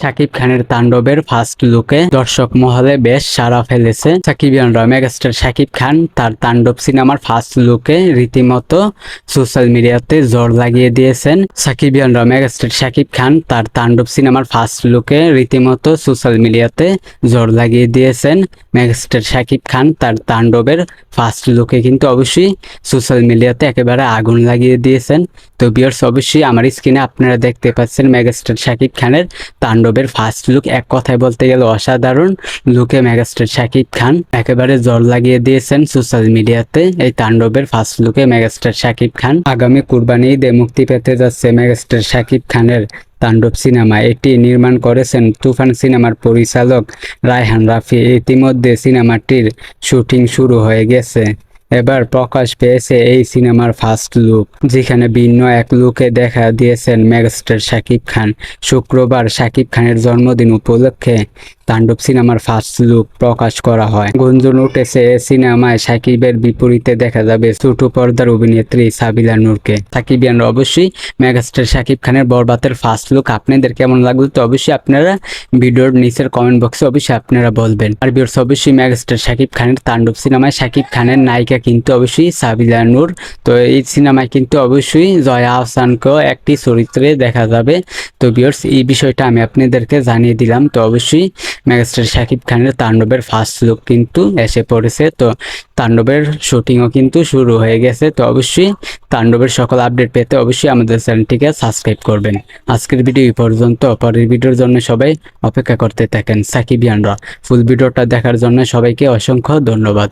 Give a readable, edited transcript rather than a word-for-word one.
শাকিব খানের তাণ্ডবের ফার্স্ট লুকে দর্শক মহলে বেশ সাড়া ফেলেছে। সাকিবিয়ানরা মেগাস্টার শাকিব খান তার তাণ্ডব সিনেমার ফার্স্ট লুকে রীতিমতো সোশ্যাল মিডিয়াতে জোর লাগিয়ে দিয়েছেন। সাকিবিয়ানরা মেগাস্টার শাকিব খান তার তাণ্ডব সিনেমার ফার্স্ট লুকে রীতিমতো সোশ্যাল মিডিয়াতে জোর লাগিয়ে দিয়েছেন। মেগাস্টার শাকিব খান তার তাণ্ডবের ফার্স্ট লুকে কিন্তু অবশ্যই সোশ্যাল মিডিয়াতে একেবারে আগুন লাগিয়ে দিয়েছেন। তো ভিউয়ার্স, অবশ্যই আমার স্ক্রিনে আপনারা দেখতে পাচ্ছেন মেগাস্টার শাকিব খানের তাণ্ডবের ফার্স্ট লুক। এক কথায় বলতে গেলে অসাধারণ লুকে মেগাস্টার শাকিব খান একেবারে জোর লাগিয়ে দিয়েছেন সোশ্যাল মিডিয়াতে। এই তাণ্ডবের ফার্স্ট লুকে মেগাস্টার শাকিব খান আগামী কুরবানি ঈদে মুক্তি পেতে যাচ্ছে মেগাস্টার শাকিব খানের তাণ্ডব সিনেমা। এটি নির্মাণ করেছেন তুফান সিনেমার পরিচালক রায়হান রাফি। ইতিমধ্যে সিনেমাটির শুটিং শুরু হয়ে গেছে। এবার প্রকাশ পেয়েছে এই সিনেমার ফার্স্ট লুক, যেখানে ভিন্ন এক লুকে দেখা দিয়েছেন মেগাস্টার শাকিব খান। শুক্রবার শাকিব খানের জন্মদিন উপলক্ষে তাণ্ডব সিনেমার ফার্স্ট লুক প্রকাশ করা হয়। গুঞ্জন উঠেছে এই সিনেমায় শাকিবের বিপরীতে দেখা যাবে ছোট পর্দার অভিনেত্রী সাবিলা নূরকে। সাকিবিয়ানরা অবশ্যই মেগাস্টার শাকিব খানের বরবাদের ফার্স্ট লুক আপনাদের কেমন লাগলো তো অবশ্যই আপনারা ভিডিওর নিচের কমেন্ট বক্সে অবশ্যই আপনারা বলবেন। আর ভিউয়ার্স, অবশ্যই মেগাস্টার শাকিব খানের তাণ্ডব সিনেমায় শাকিব খানের নায়িকা কিন্তু অবশ্যই সাবিলা নূর। তো এই সিনেমায় কিন্তু অবশ্যই জয়া আহসানকেও একটি চরিত্রে দেখা যাবে। তো ভিউয়ার্স, এই বিষয়টা আমি আপনাদেরকে জানিয়ে দিলাম। তো অবশ্যই মেগাস্টার শাকিব খানের তাণ্ডবের ফার্স্ট লুক কিন্তু এসে পড়েছে। তো তাণ্ডবের শুটিংও কিন্তু শুরু হয়ে গেছে। তো অবশ্যই তাণ্ডবের সকল আপডেট পেতে অবশ্যই আমাদের চ্যানেলটিকে সাবস্ক্রাইব করবেন। আজকের ভিডিও এই পর্যন্ত। পরের ভিডিওর জন্য সবাই অপেক্ষা করতে থাকেন। সাকিবিয়ানরা ফুল ভিডিওটা দেখার জন্য সবাইকে অসংখ্য ধন্যবাদ।